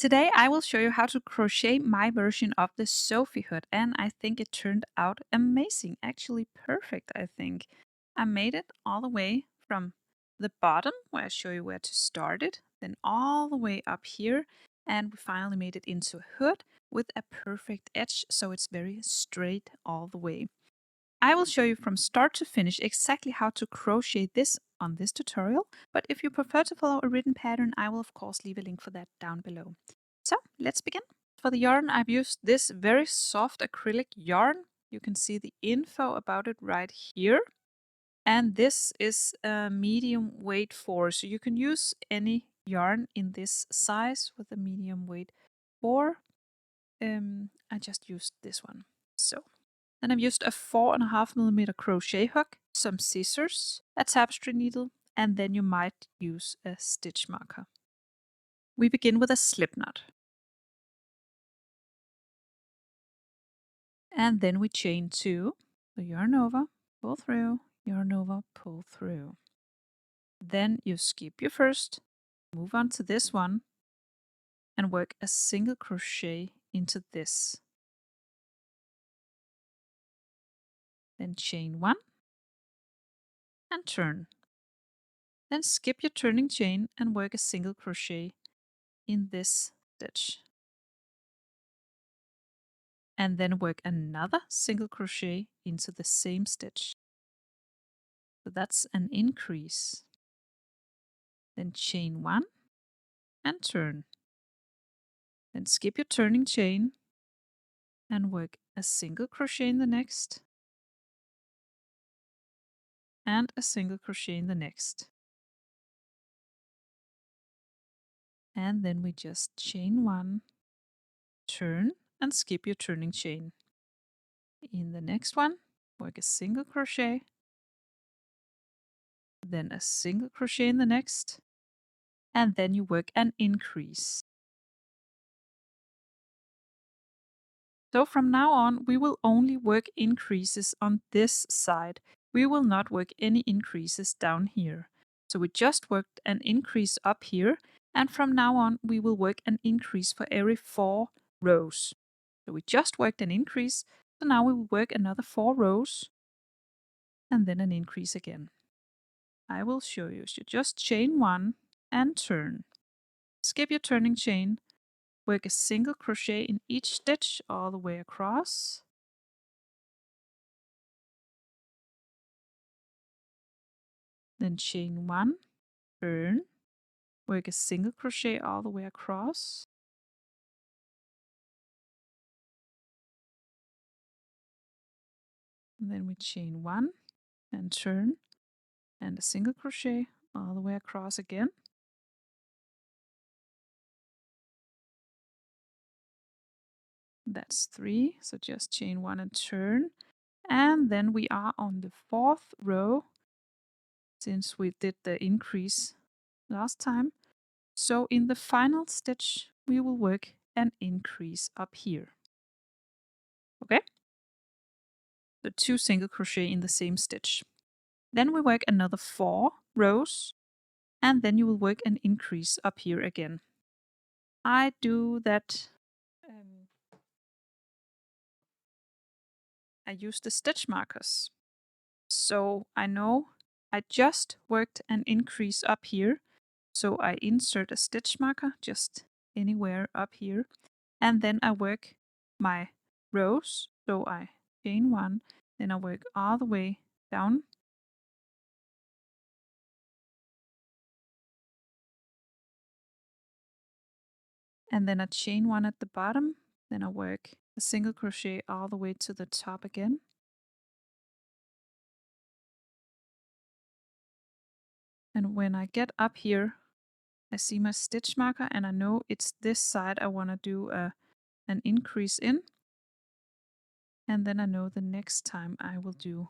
Today I will show you how to crochet my version of the Sophie Hood, and I think it turned out amazing. Actually perfect, I think. I made it all the way from the bottom, where I show you where to start it, then all the way up here, and we finally made it into a hood with a perfect edge, so it's very straight all the way. I will show you from start to finish exactly how to crochet this on this tutorial, but if you prefer to follow a written pattern, I will of course leave a link for that down below. So let's begin. For the yarn, I've used this very soft acrylic yarn. You can see the info about it right here. And this is a medium weight 4, so you can use any yarn in this size with a medium weight 4. I just used this one. So then I've used a 4.5mm crochet hook, some scissors, a tapestry needle, and then you might use a stitch marker. We begin with a slip knot. And then we chain 2, so yarn over, pull through, yarn over, pull through. Then you skip your first, move on to this one, and work a single crochet into this. Then chain 1 and turn. Then skip your turning chain and work a single crochet in this stitch. And then work another single crochet into the same stitch. So that's an increase. Then chain 1 and turn. Then skip your turning chain and work a single crochet in the next and a single crochet in the next. And then we just chain 1, turn, and skip your turning chain. In the next one, work a single crochet, then a single crochet in the next, and then you work an increase. So from now on, we will only work increases on this side. We will not work any increases down here. So we just worked an increase up here, and from now on, we will work an increase for every 4 rows. So we just worked an increase, so now we will work another 4 rows, and then an increase again. I will show you. So just chain 1 and turn. Skip your turning chain, work a single crochet in each stitch all the way across. Then chain 1, turn, work a single crochet all the way across. And then we chain 1 and turn, and a single crochet all the way across again. That's 3, so just chain 1 and turn. And then we are on the 4th row, since we did the increase last time. So in the final stitch, we will work an increase up here. Okay? So 2 single crochet in the same stitch. Then we work another 4 rows, and then you will work an increase up here again. I do that. I use the stitch markers. So I know I just worked an increase up here. So I insert a stitch marker just anywhere up here. And then I work my rows. So I chain 1, then I work all the way down. And then I chain 1 at the bottom, then I work a single crochet all the way to the top again. And when I get up here, I see my stitch marker and I know it's this side I want to do an increase in. And then I know the next time I will do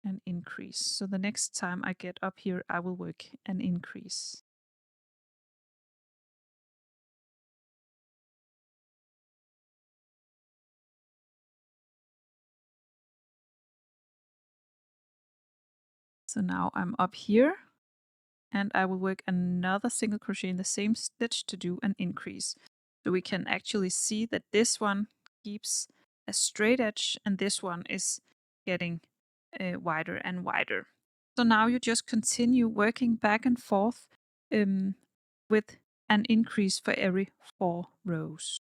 an increase. So the next time I get up here, I will work an increase. So now I'm up here and I will work another single crochet in the same stitch to do an increase. So we can actually see that this one keeps a straight edge and this one is getting wider and wider. So now you just continue working back and forth with an increase for every 4 rows.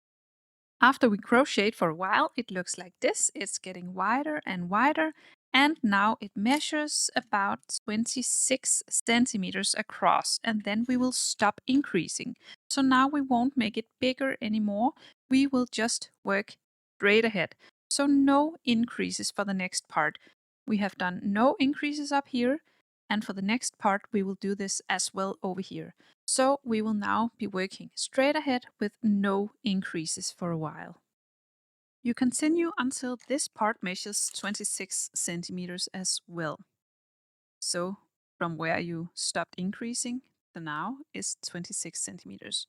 After we crocheted for a while, it looks like this. It's getting wider and wider, and now it measures about 26 centimeters across, and then we will stop increasing. So now we won't make it bigger anymore. We will just work straight ahead. So no increases for the next part. We have done no increases up here, and for the next part, we will do this as well over here. So we will now be working straight ahead with no increases for a while. You continue until this part measures 26 centimeters as well. So from where you stopped increasing to now is 26 centimeters.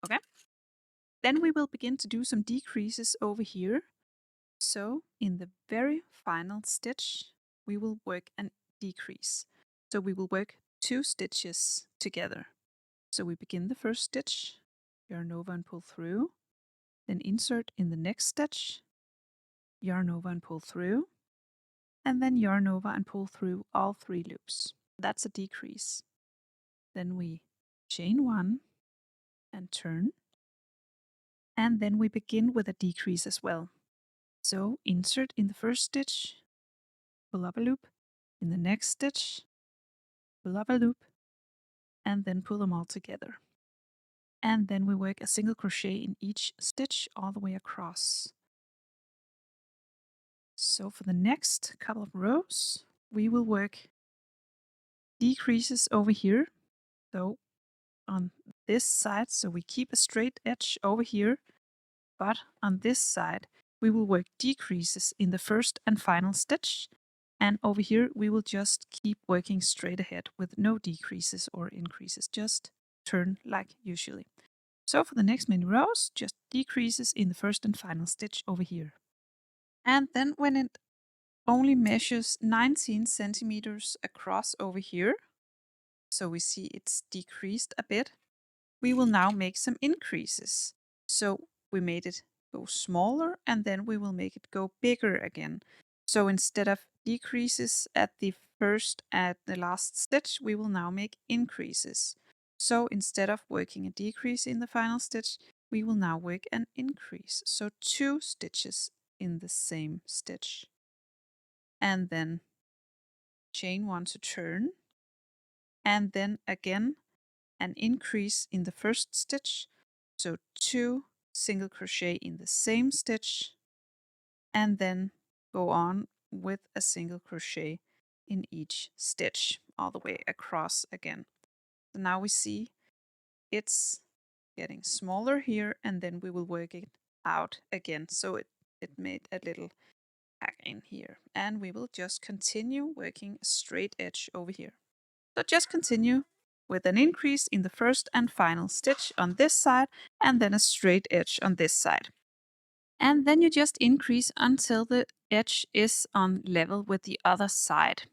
Okay. Then we will begin to do some decreases over here. So in the very final stitch, we will work a decrease. So we will work 2 stitches together. So we begin the first stitch, yarn over and pull through, then insert in the next stitch, yarn over and pull through, and then yarn over and pull through all 3 loops. That's a decrease. Then we chain 1 and turn, and then we begin with a decrease as well. So insert in the first stitch, pull up a loop, in the next stitch, pull up a loop, and then pull them all together. And then we work a single crochet in each stitch all the way across. So for the next couple of rows, we will work decreases over here. So on this side, so we keep a straight edge over here, but on this side, we will work decreases in the first and final stitch. And over here, we will just keep working straight ahead with no decreases or increases, just turn like usually. So for the next many rows, just decreases in the first and final stitch over here. And then when it only measures 19 centimeters across over here, so we see it's decreased a bit, we will now make some increases. So we made it go smaller and then we will make it go bigger again. So instead of decreases at the first and the last stitch, we will now make increases. So instead of working a decrease in the final stitch, we will now work an increase. So 2 stitches in the same stitch. And then chain 1 to turn. And then again an increase in the first stitch. So 2 single crochet in the same stitch. And then go on with a single crochet in each stitch all the way across again. So now we see it's getting smaller here, and then we will work it out again. So it made a little back in here, and we will just continue working a straight edge over here. So just continue with an increase in the first and final stitch on this side, and then a straight edge on this side. And then you just increase until the edge is on level with the other side.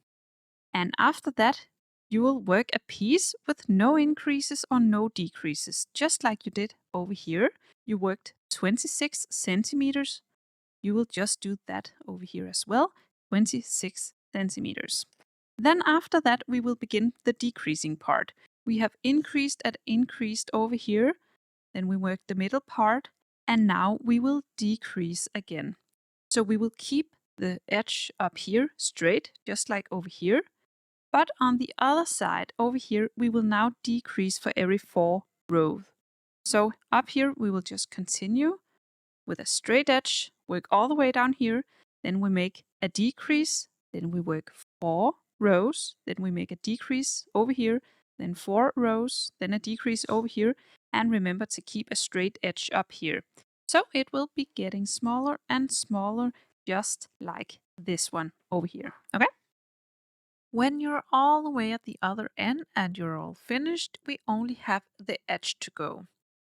And after that, you will work a piece with no increases or no decreases, just like you did over here. You worked 26 centimeters. You will just do that over here as well, 26 centimeters. Then after that, we will begin the decreasing part. We have increased and increased over here. Then we work the middle part, and now we will decrease again. So we will keep the edge up here straight, just like over here. But on the other side, over here, we will now decrease for every 4 rows. So up here, we will just continue with a straight edge, work all the way down here, then we make a decrease, then we work 4 rows, then we make a decrease over here, then 4 rows, then a decrease over here, and remember to keep a straight edge up here. So it will be getting smaller and smaller, just like this one over here, okay? When you're all the way at the other end and you're all finished, we only have the edge to go.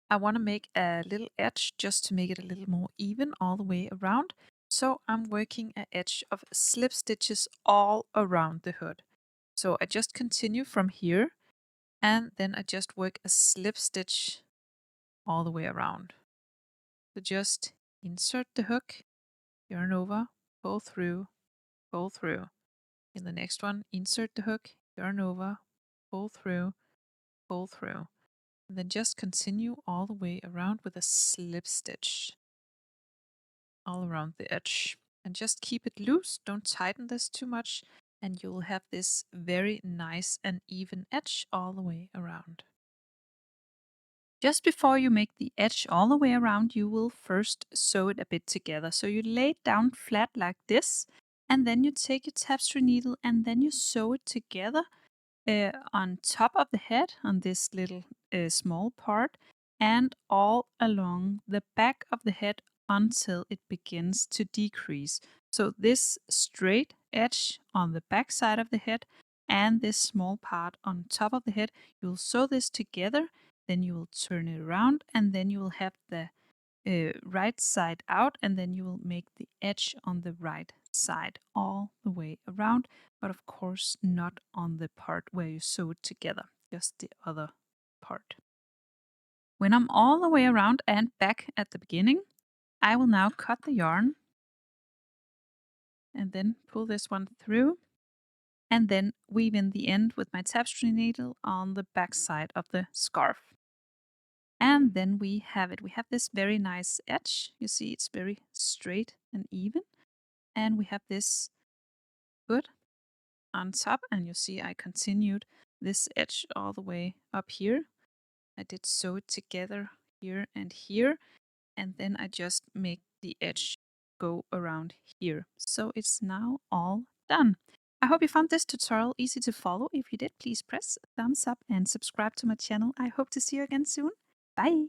I want to make a little edge just to make it a little more even all the way around. So I'm working an edge of slip stitches all around the hood. So I just continue from here and then I just work a slip stitch all the way around. So just insert the hook, yarn over, pull through, pull through. In the next one, insert the hook, yarn over, pull through, pull through. And then just continue all the way around with a slip stitch all around the edge. And just keep it loose, don't tighten this too much, and you'll have this very nice and even edge all the way around. Just before you make the edge all the way around, you will first sew it a bit together. So you lay it down flat like this, and then you take your tapestry needle and then you sew it together on top of the head, on this little small part, and all along the back of the head until it begins to decrease. So this straight edge on the back side of the head and this small part on top of the head, you'll sew this together, then you will turn it around, and then you will have the right side out, and then you will make the edge on the right side all the way around, but of course not on the part where you sew it together, just the other part. When I'm all the way around and back at the beginning, I will now cut the yarn and then pull this one through, and then weave in the end with my tapestry needle on the back side of the scarf. And then we have it. We have this very nice edge. You see it's very straight and even. And we have this hood on top, and you see I continued this edge all the way up here. I did sew it together here, and then I just make the edge go around here. So it's now all done. I hope you found this tutorial easy to follow. If you did, please press thumbs up and subscribe to my channel. I hope to see you again soon. Bye!